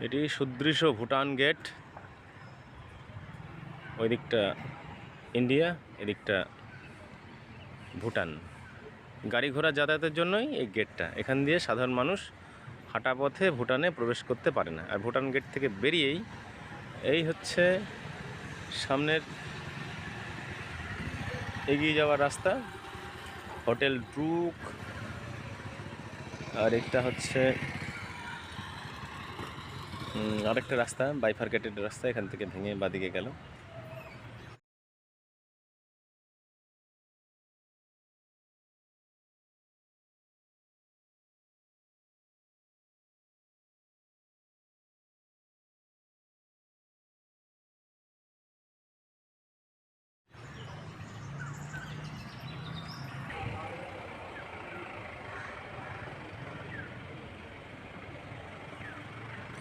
এটি সুদৃশ্য ভুটান গেট। ওই দিকটা ইন্ডিয়া, এদিকটা ভুটান। গাড়ি ঘোড়া যাতায়াতের জন্যই এই গেটটা। এখান দিয়ে সাধারণ মানুষ হাঁটা পথে ভুটানে প্রবেশ করতে পারে না। আর ভুটান গেট থেকে বেরিয়েই এই হচ্ছে সামনের এগিয়ে যাওয়ার রাস্তা, হোটেল ব্রুক। আর এটা হচ্ছে আরেকটা রাস্তা, বাইফার্কেটেড রাস্তা, এখান থেকে ভেঙে বাদিকে গেল।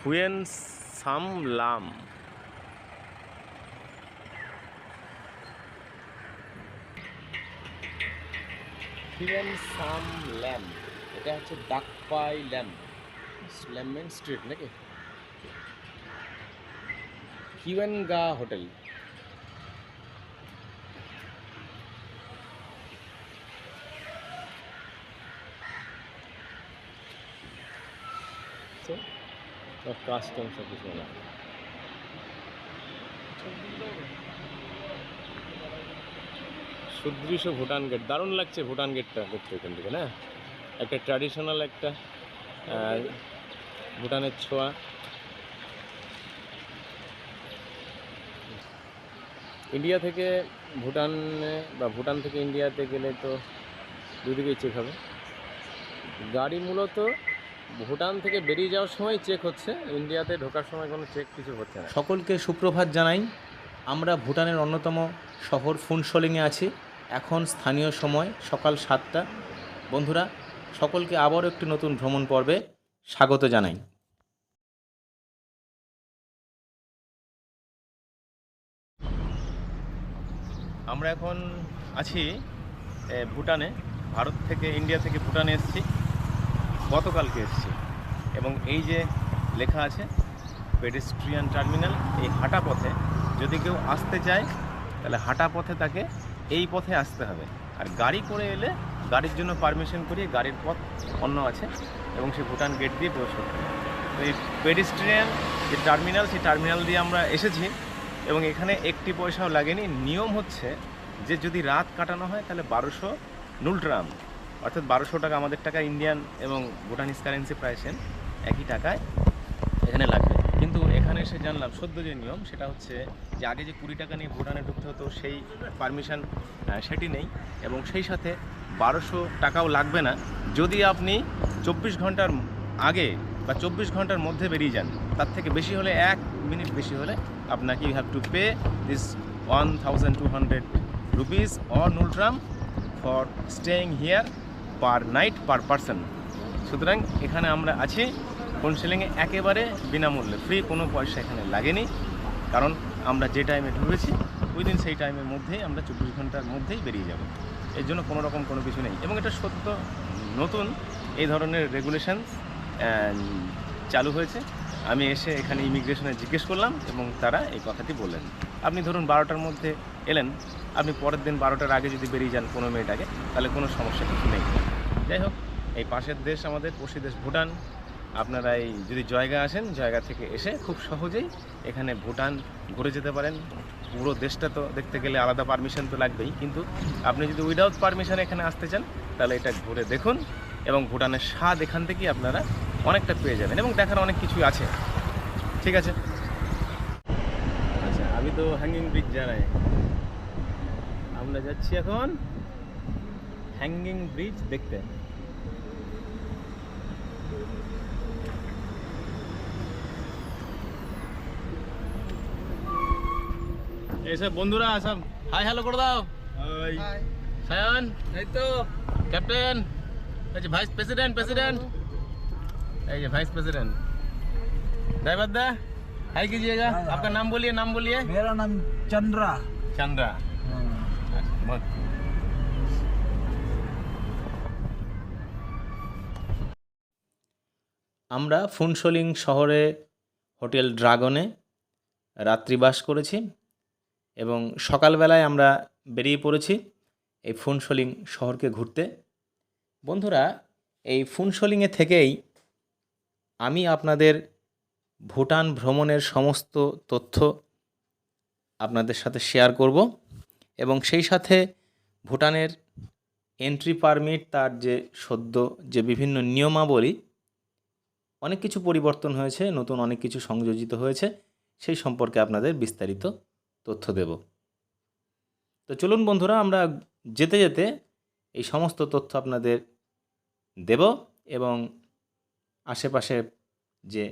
হুয়েন সাম লাম। হুয়েন সাম ল্যাম, এটা হচ্ছে ডাকপাই ল্যাম, স্ল্যামেন স্ট্রিট নাকি, কিউয়েনগা হোটেল। কাস্টমস অফিস বলা। সুদৃশ্য ভুটান গেট, দারুণ লাগছে ভুটান গেটটা দেখতে এখান থেকে না। একটা ট্র্যাডিশনাল একটা ভুটানের ছোঁয়া। ইন্ডিয়া থেকে ভুটানে বা ভুটান থেকে ইন্ডিয়াতে গেলে তো দুদিকেই চেক হবে। গাড়ি মূলত ভুটান থেকে বেরিয়ে যাওয়ার সময় চেক হচ্ছে, ইন্ডিয়াতে ঢোকার সময় কোনো চেক কিছু হচ্ছে না। সকলকে সুপ্রভাত জানাই। আমরা ভুটানের অন্যতম শহর ফুনসোলিংয়ে আছি। এখন স্থানীয় সময় সকাল 7টা। বন্ধুরা, সকলকে আবারও একটি নতুন ভ্রমণ পর্বে স্বাগত জানাই। আমরা এখন আছি ভুটানে। ভারত থেকে, ইন্ডিয়া থেকে ভুটানে এসেছি, গতকালকে এসেছি। এবং এই যে লেখা আছে পেডেস্ট্রিয়ান টার্মিনাল, এই হাঁটা পথে যদি কেউ আসতে চায় তাহলে হাঁটা পথে তাকে এই পথে আসতে হবে। আর গাড়ি করে এলে গাড়ির জন্য পারমিশন করিয়ে গাড়ির পথ অন্য আছে এবং সে ভুটান গেট দিয়ে প্রবেশ করতে হবে। তো এই পেডেস্ট্রিয়ান যে টার্মিনাল, সেই টার্মিনাল দিয়ে আমরা এসেছি এবং এখানে একটি পয়সাও লাগেনি। নিয়ম হচ্ছে যে যদি রাত কাটানো হয় তাহলে 1200 নুলট্রাম, অর্থাৎ 1200 টাকা, আমাদের টাকা ইন্ডিয়ান এবং ভুটানিজ কারেন্সি প্রায় সেম, একই টাকায় এখানে লাগবে। কিন্তু এখানে এসে জানলাম সদ্য যে নিয়ম, সেটা হচ্ছে যে আগে যে 20 টাকা নিয়ে ভুটানে ঢুকতে হতো সেই পারমিশন সেটি নেই। এবং সেই সাথে 1200 টাকাও লাগবে না যদি আপনি 24 ঘন্টার আগে বা 24 ঘন্টার মধ্যে বেরিয়ে যান। তার থেকে বেশি হলে, 1 মিনিট বেশি হলে আপনাকে you have to pay this 1200 rupees or ngultrum for staying here per night per person. সুতরাং এখানে আমরা আছি ফুনসোলিংয়ে একেবারে বিনামূল্যে, ফ্রি, কোনো পয়সা এখানে লাগেনি। কারণ আমরা যে টাইমে ঢুকেছি উইদিন সেই টাইমের মধ্যেই আমরা 24 ঘন্টার মধ্যেই বেরিয়ে যাব। এর জন্য কোনো রকম কোনো কিছু নেই। এবং এটা সত্য নতুন এই ধরনের রেগুলেশনস চালু হয়েছে। আমি এসে এখানে ইমিগ্রেশনে জিজ্ঞেস করলাম এবং তারা এই কথাটি বললেন। আপনি ধরুন 12টার মধ্যে এলেন, আপনি পরের দিন 12টার আগে যদি বেরিয়ে যান 15 মিনিট আগে, তাহলে কোনো সমস্যা কিছু নেই। যাই হোক, এই পাশের দেশ আমাদের পড়শি দেশ ভুটান। আপনারা এই যদি জায়গা আসেন, জায়গা থেকে এসে খুব সহজেই এখানে ভুটান ঘুরে যেতে পারেন। পুরো দেশটা তো দেখতে গেলে আলাদা পারমিশন তো লাগবেই, কিন্তু আপনি যদি উইদাউট পারমিশন এখানে আসতে চান তাহলে এটা ঘুরে দেখুন এবং ভুটানের স্বাদ এখান থেকেই আপনারা অনেকটা পেয়ে যাবেন এবং দেখার অনেক কিছুই আছে। ঠিক আছে, আচ্ছা, আমি তো হ্যাঙ্গিং ব্রিজ জানাই। আমরা যাচ্ছি এখন হ্যাঙ্গিং ব্রিজ দেখতে। এইসব বন্ধুরা সব হাই হ্যালো করে দাও। সায়ন, এই তো ক্যাপ্টেন, এই যে ভাইস প্রেসিডেন্ট, এই যে ভাইस प्रेसिडेंट। ड्राइवर दा, हाय कीजिएगा। आपका नाम बोलिए, नाम बोलिए। मेरा नाम चंद्रा। चंद्रा। बहुत। আমরা ফুনসোলিং শহরে হোটেল ড্রাগনে রাত্রিবাস করেছি এবং সকালবেলায় আমরা বেরিয়ে পড়েছি এই ফুনসোলিং শহরকে ঘুরতে। বন্ধুরা, এই ফুনসোলিংয়ে থেকেই আমি আপনাদের ভুটান ভ্রমণের সমস্ত তথ্য আপনাদের সাথে শেয়ার করব এবং সেই সাথে ভুটানের এন্ট্রি পারমিট, তার যে সদ্য যে বিভিন্ন নিয়মাবলী, অনেক কিছু পরিবর্তন হয়েছে, নতুন অনেক কিছু সংযোজিত হয়েছে, সেই সম্পর্কে আপনাদের বিস্তারিত তথ্য দেব। তো চলুন বন্ধুরা, আমরা যেতে যেতে এই সমস্ত তথ্য আপনাদের দেব এবং আশেপাশে যে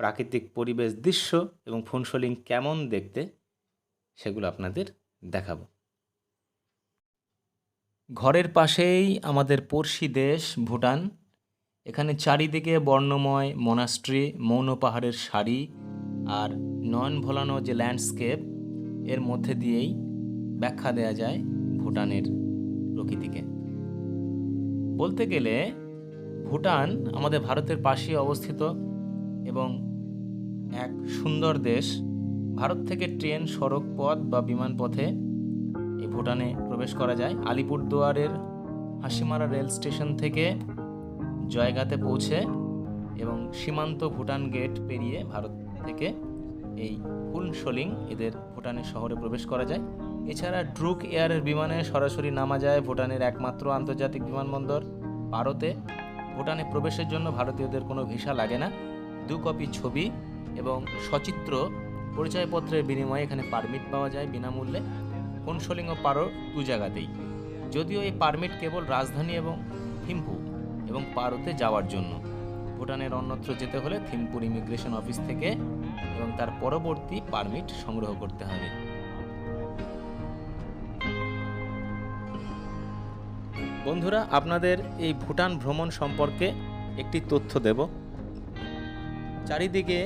প্রাকৃতিক পরিবেশ, দৃশ্য এবং ফুনসোলিং কেমন দেখতে সেগুলো আপনাদের দেখাবো। ঘরের পাশেই আমাদের পড়শি দেশ ভুটান। এখানে চারিদিকে বর্ণময় মনাস্ট্রি, মৌন পাহাড়ের সারি আর নয়ন ভোলানো যে ল্যান্ডস্কেপ, এর মধ্যে দিয়েই ব্যাখ্যা দেয়া যায় ভুটানের প্রকৃতিকে। বলতে গেলে ভুটান আমাদের ভারতের পাশেই অবস্থিত এবং এক সুন্দর দেশ। ভারত থেকে ট্রেন, সড়ক পথ বা বিমান পথে এই ভুটানে প্রবেশ করা যায়। আলিপুরদুয়ারের হাসিমারা রেল স্টেশন থেকে জয়গাতে পৌঁছে এবং সীমান্ত ভুটান গেট পেরিয়ে ভারত থেকে এই ফুনসোলিং এদের ভুটানের শহরে প্রবেশ করা যায়। এছাড়া ড্রুক এয়ারের বিমানে সরাসরি নামা যায় ভুটানের একমাত্র আন্তর্জাতিক বিমানবন্দর পারোতে। ভুটানে প্রবেশের জন্য ভারতীয়দের কোনো ভিসা লাগে না। 2 কপি ছবি এবং সচিত্র পরিচয়পত্রের বিনিময়ে এখানে পারমিট পাওয়া যায় বিনামূল্যে। ফুনসোলিং ও পারো 2 জায়গাতেই, যদিও এই পারমিট কেবল রাজধানী এবং থিম্পু এবং পারোতে যাওয়ার জন্য। ভুটানের অন্যত্র যেতে হলে থিম্পুর ইমিগ্রেশন অফিস থেকে এবং তার পরবর্তী পারমিট সংগ্রহ করতে হবে। বন্ধুরা, আপনাদের এই ভুটান ভ্রমণ সম্পর্কে একটি তথ্য দেব। চারিদিকে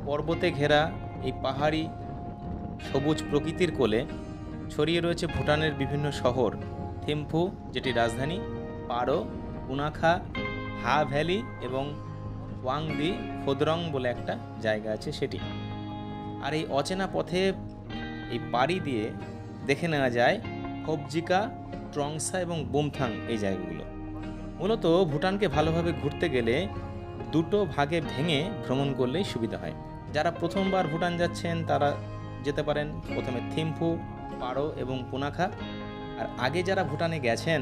পর্বতে ঘেরা এই পাহাড়ি সবুজ প্রকৃতির কোলে ছড়িয়ে রয়েছে ভুটানের বিভিন্ন শহর। থিম্পু, যেটি রাজধানী, পারো, পুনাখা, হা ভ্যালি এবং ওয়াংদি ফোদরং বলে একটা জায়গা আছে সেটি। আর এই অচেনা পথে এই পাড়ি দিয়ে দেখে নেওয়া যায় খোবজিকা, ট্রংসা এবং বুমথাং এই জায়গাগুলো। মূলত ভুটানকে ভালোভাবে ঘুরতে গেলে 2 ভাগে ভেঙে ভ্রমণ করলেই সুবিধা হয়। যারা প্রথমবার ভুটান যাচ্ছেন তারা যেতে পারেন প্রথমে থিম্পু, পারো এবং পুনাখা। আর আগে যারা ভুটানে গেছেন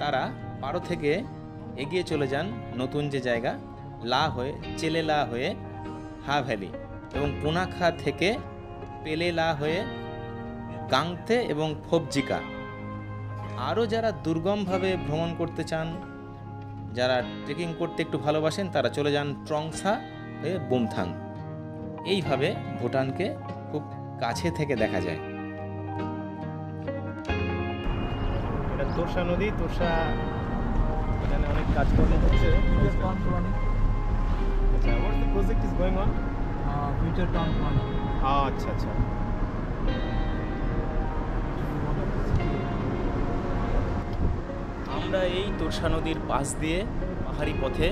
তারা পারো থেকে এগিয়ে চলে যান নতুন যে জায়গা লা হয়ে, চেলে লা হয়ে হা ভ্যালি, এবং পুনাখা থেকে পেলে লা হয়ে গাংতে এবং ফোবজিকা। আরও যারা দুর্গমভাবে ভ্রমণ করতে চান, যারা ট্রেকিং করতে একটু ভালোবাসেন, তারা চলে যান ট্রংসা হয়ে বুমথাং। এইভাবে ভুটানকে খুব কাছে থেকে দেখা যায়। এটা তোরসা নদী, তোরসা এখানে অনেক কাজকর্ম হচ্ছে। আচ্ছা, what the project is going on? Future town planning. আচ্ছা আচ্ছা। আমরা এই তোরসা নদীর পাশ দিয়ে পাহাড়ি পথে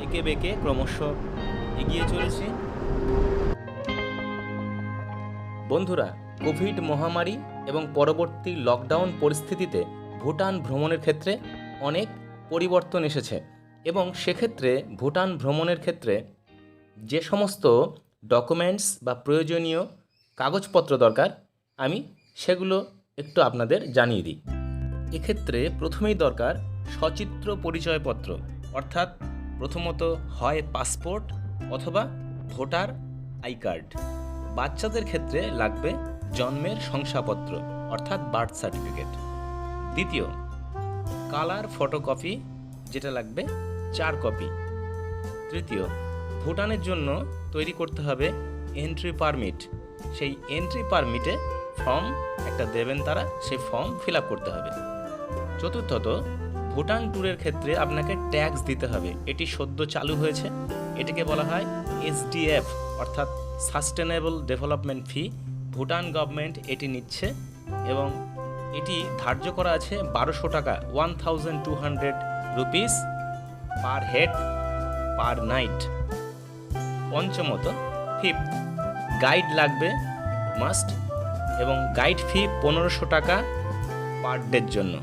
এঁকে বেঁকে ক্রমশ এগিয়ে চলেছি। বন্ধুরা, কোভিড মহামারী এবং পরবর্তী লকডাউন পরিস্থিতিতে ভুটান ভ্রমণের ক্ষেত্রে অনেক পরিবর্তন এসেছে এবং সেক্ষেত্রে ভুটান ভ্রমণের ক্ষেত্রে যে সমস্ত ডকুমেন্টস বা প্রয়োজনীয় কাগজপত্র দরকার, আমি সেগুলো একটু আপনাদের জানিয়ে দিই। এক্ষেত্রে প্রথমেই দরকার সচিত্র পরিচয়পত্র, অর্থাৎ প্রথমত হয় পাসপোর্ট অথবা ভোটার আই কার্ড। বাচ্চাদের ক্ষেত্রে লাগবে জন্মের শংসাপত্র অর্থাৎ বার্থ সার্টিফিকেট। দ্বিতীয়, কালার ফটোকপি, যেটা লাগবে 4 কপি। তৃতীয়, ভুটানের জন্য তৈরি করতে হবে এন্ট্রি পারমিট। সেই এন্ট্রি পারমিটে ফর্ম একটা দেবেন তারা, সেই ফর্ম ফিল আপ করতে হবে। চতুর্থত, ভুটান ট্যুরের ক্ষেত্রে আপনাকে ট্যাক্স দিতে হবে। এটি সদ্য চালু হয়েছে, এটিকে বলা হয় SDF অর্থাৎ সাস্টেনেবল ডেভেলপমেন্ট ফি। ভুটান গভর্নমেন্ট এটি নিচ্ছে এবং এটি ধার্য করা আছে 1200 টাকা, 1200 rupees per head per night. পঞ্চমত, ফিফথ, গাইড লাগবে মাস্ট, এবং গাইড ফি 1500 টাকা পার ডের জন্য।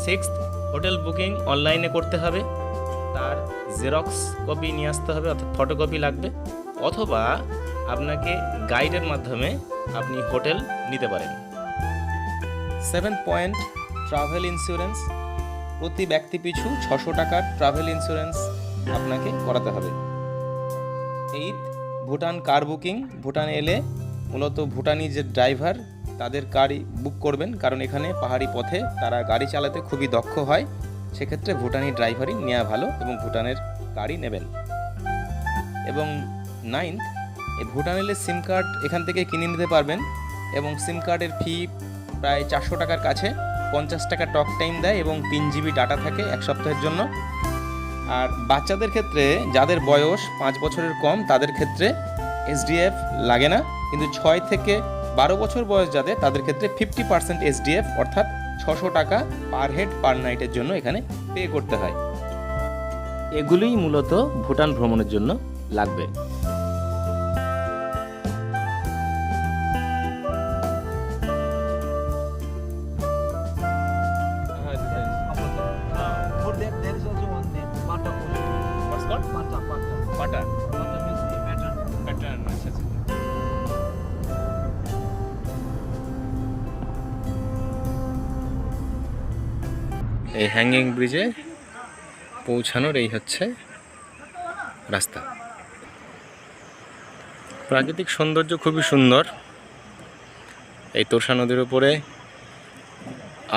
সিক্সথ, হোটেল বুকিং অনলাইনে করতে হবে, তার জেরক্স কপি নিয়ে আসতে হবে, অর্থাৎ ফটোকপি লাগবে, অথবা আপনাকে গাইডের মাধ্যমে আপনি হোটেল নিতে পারেন। 7th point, travel insurance. প্রতি ব্যক্তি পিছু 600 টাকার ট্রাভেল ইন্স্যুরেন্স আপনাকে করাতে হবে। 8th, ভুটান কার বুকিং। ভুটানে এলে মূলত ভুটানি যে ড্রাইভার তাদের গাড়ি বুক করবেন, কারণ এখানে পাহাড়ি পথে তারা গাড়ি চালাতে খুবই দক্ষ হয়, সেক্ষেত্রে ভুটানি ড্রাইভারই নেওয়া ভালো এবং ভুটানের গাড়ি নেবেন। এবং 9th, এই ভুটান এলে সিম কার্ড এখান থেকে কিনে নিতে পারবেন এবং সিম কার্ডের ফি প্রায় 400 টাকার কাছে। 50 টাকা টক টাইম দেয় এবং 3 GB ডাটা থাকে 1 সপ্তাহের জন্য। আর বাচ্চাদের ক্ষেত্রে যাদের বয়স 5 বছরের কম তাদের ক্ষেত্রে SDF লাগে না, কিন্তু 6 থেকে 12 বছর বয়স যাদের তাদের ক্ষেত্রে 50% SDF অর্থাৎ 600 টাকা পার হেড পার নাইটের জন্য এখানে পে করতে হয়। এগুলোই মূলত ভুটান ভ্রমণের জন্য লাগবে। For that, there is also one name, Bata Poli. What's called? Bata, Bata. Bata. Bata means the pattern. Pattern, আচ্ছা আচ্ছা। এই হ্যাঙ্গিং ব্রিজে পৌঁছানোর এই হচ্ছে রাস্তা। প্রাকৃতিক সৌন্দর্য খুবই সুন্দর। এই তোরসা নদীর উপরে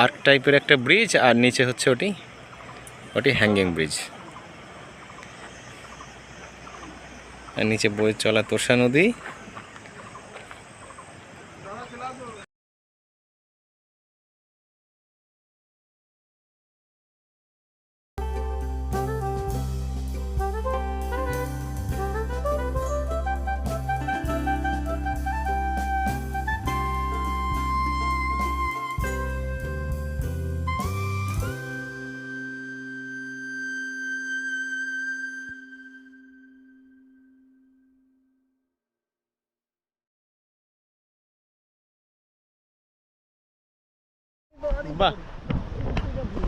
আর্ক টাইপের একটা ব্রিজ, আর নিচে হচ্ছে ওটি হ্যাঙ্গিং ব্রিজ। আর নিচে বয়ে চলা তোরসা নদী। বাহ,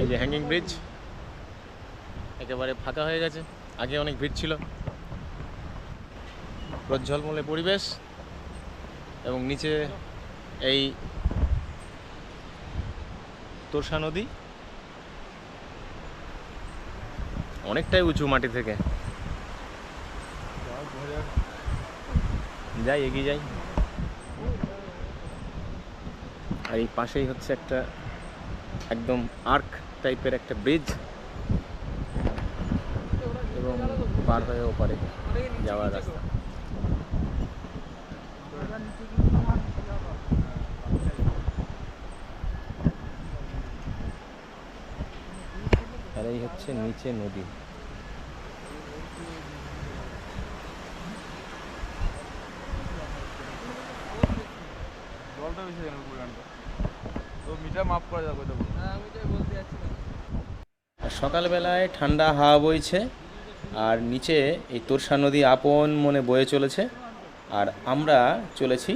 এই যে হ্যাঙ্গিং ব্রিজ একেবারে ফাঁকা হয়ে গেছে, আগে অনেক ভিড় ছিল। প্রজ্জ্বলময় পরিবেশ এবং নিচে এই তোরসা নদী অনেকটাই উঁচু মাটি থেকে। যাই, এগিয়ে যাই। আর এই পাশেই হচ্ছে একটা একদম আর্ক টাইপের একটা ব্রিজ এবং পার হয়ে ওপারে যাওয়ার রাস্তা। আর এই হচ্ছে নিচে নদী। জলটা বেশি কেন পুরানটা তো মিটার মাপ করা যাবে তো। হ্যাঁ আমি তো বলতে যাচ্ছিলাম। সকালবেলায় ঠান্ডা হাওয়া বইছে আর নিচে এই তোরসা নদী আপন মনে বয়ে চলেছে, আর আমরা চলেছি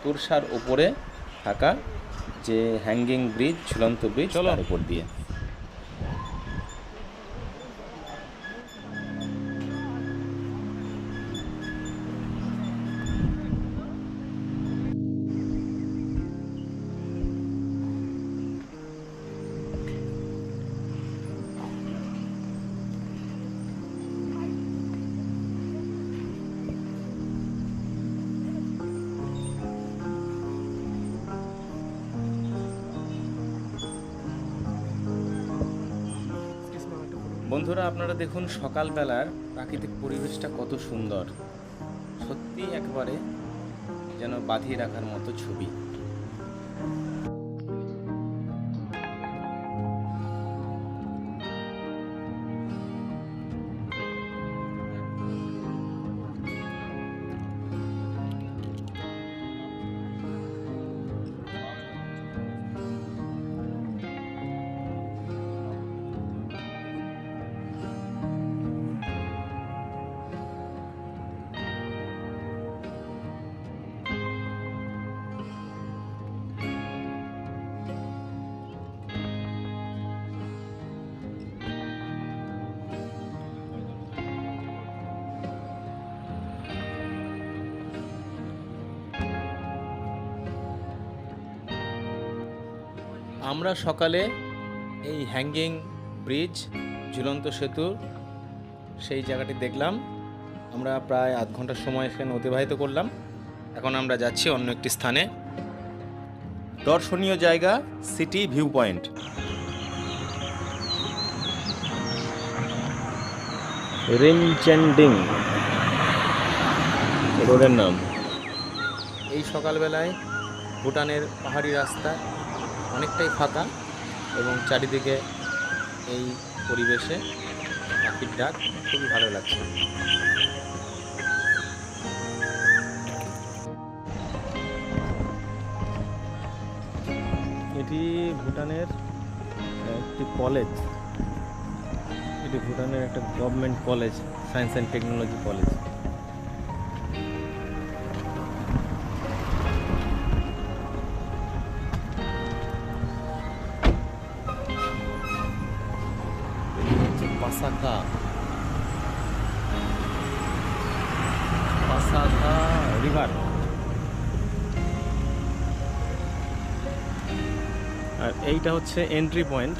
তোরসার ওপরে থাকা যে হ্যাঙ্গিং ব্রিজ, ঝুলন্ত ব্রিজ, তার উপর দিয়ে। বন্ধুরা, আপনারা দেখুন সকালবেলার প্রাকৃতিক পরিবেশটা কত সুন্দর, সত্যি একবারে যেন বাঁধিয়ে রাখার মতো ছবি। আমরা সকালে এই হ্যাঙ্গিং ব্রিজ, ঝুলন্ত সেতু, সেই জায়গাটি দেখলাম। আমরা প্রায় আধ ঘন্টার সময় সেখানে অতিবাহিত করলাম। এখন আমরা যাচ্ছি অন্য একটি স্থানে। দর্শনীয় জায়গা সিটি ভিউ পয়েন্ট। রিমচেন্ডিং রোডের নাম। এই সকালবেলায় ভুটানের পাহাড়ি রাস্তা অনেকটাই ফাঁকা এবং চারিদিকে এই পরিবেশে পাখির ডাক খুবই ভালো লাগছে। এটি ভুটানের একটি কলেজ, এটি ভুটানের একটা government college, science and technology college. এটি হচ্ছে পাসাকা রিভার। আর এইটা হচ্ছে এন্ট্রি পয়েন্ট।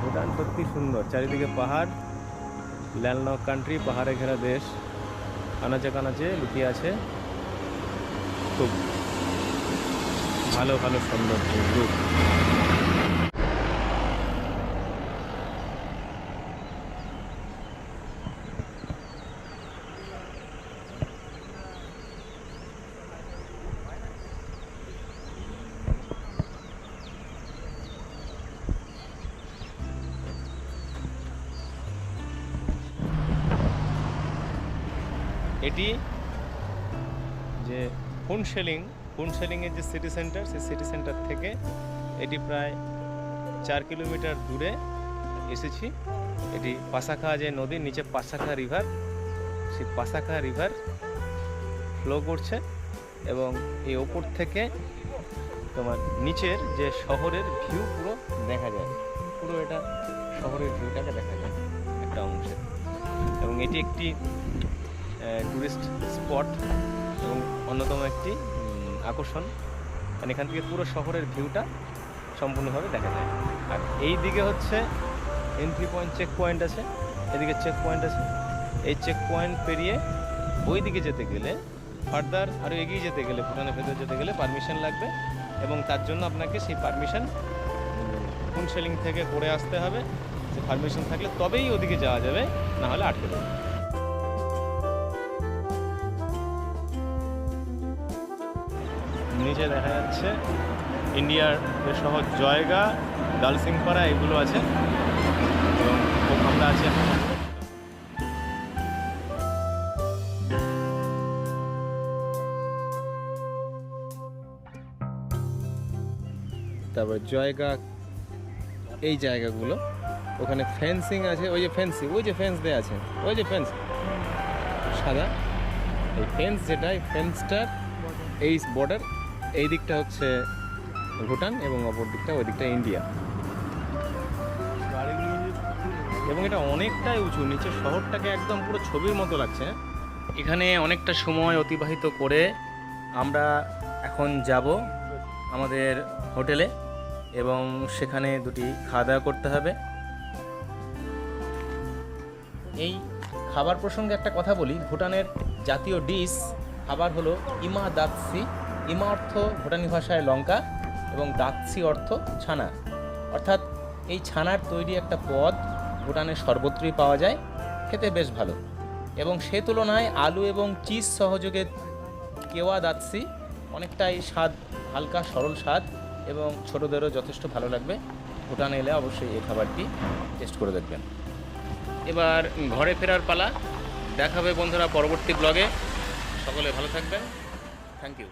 ভুটান সত্যি সুন্দর, চারিদিকে পাহাড়, ল্যান্ডলক কান্ট্রি, পাহাড়ে ঘেরা দেশ, আনাচে কানাচে লুকিয়ে আছে খুব ভালো ভালো সৌন্দর্য রূপ। এটি যে ফুনশেলিংয়ের যে সিটি সেন্টার, সেই সিটি সেন্টার থেকে এটি প্রায় 4 কিলোমিটার দূরে এসেছি। এটি পাসাখা যে নদীর নিচে পাসাখা রিভার, সেই পাসাখা রিভার ফ্লো করছে এবং এই ওপর থেকে তোমার নিচের যে শহরের ভিউ পুরো দেখা যায়, পুরো এটা শহরের ভিউটাকে দেখা যায় একটা অংশে। এবং এটি একটি টুরিস্ট স্পট এবং অন্যতম একটি আকর্ষণ, কারণ এখান থেকে পুরো শহরের ভিউটা সম্পূর্ণভাবে দেখা যায়। আর এই দিকে হচ্ছে এন্ট্রি পয়েন্ট, চেক পয়েন্ট আছে, এদিকে চেক পয়েন্ট আছে। এই চেক পয়েন্ট পেরিয়ে ওই দিকে যেতে গেলে, ফার্দার আরও এগিয়ে যেতে গেলে, ভুটানের ভেতর যেতে গেলে পারমিশন লাগবে এবং তার জন্য আপনাকে সেই পারমিশন ফুনশেলিং থেকে করে আসতে হবে। সে পারমিশন থাকলে তবেই ওদিকে যাওয়া যাবে, না হলে আটকে দেবে। নিচে দেখা যাচ্ছে ইন্ডিয়ার যে শহর জয়গা, দালসিংপাড়া এগুলো আছে এবং খুব আমরা আছি এখন। তারপর জয়গা, এই জায়গাগুলো, ওখানে ফেন্সিং আছে, ওই যে ফেন্সিং, ওই যে ফেন্স দেওয়া আছে, ওই যে ফেন্স সাদা, এই ফেন্স যেটা, এই ফেন্সটার এই বর্ডার, এই দিকটা হচ্ছে ভুটান এবং অপর দিকটা, ওই দিকটা ইন্ডিয়া। এবং এটা অনেকটাই উঁচু, নিচে শহরটাকে একদম পুরো ছবির মতো লাগছে। এখানে অনেকটা সময় অতিবাহিত করে আমরা এখন যাব আমাদের হোটেলে এবং সেখানে দুটি খাওয়া দাওয়া করতে হবে। এই খাবার প্রসঙ্গে একটা কথা বলি, ভুটানের জাতীয় ডিশ খাবার হলো ইমা দাৎসি। ইমা অর্থ ভুটানি ভাষায় লঙ্কা এবং দাৎসি অর্থ ছানা, অর্থাৎ এই ছানার তৈরি একটা পদ ভুটানের সর্বত্রই পাওয়া যায়, খেতে বেশ ভালো। এবং সে তুলনায় আলু এবং চিজ সহযোগে কেওয়া দাৎসি অনেকটাই স্বাদ, হালকা সরল স্বাদ এবং ছোটোদেরও যথেষ্ট ভালো লাগবে। ভুটানে এলে অবশ্যই এই খাবারটি টেস্ট করে দেখবেন। এবার ঘরে ফেরার পালা। দেখা হবে বন্ধুরা পরবর্তী ব্লগে। সকলে ভালো থাকবেন। Thank you.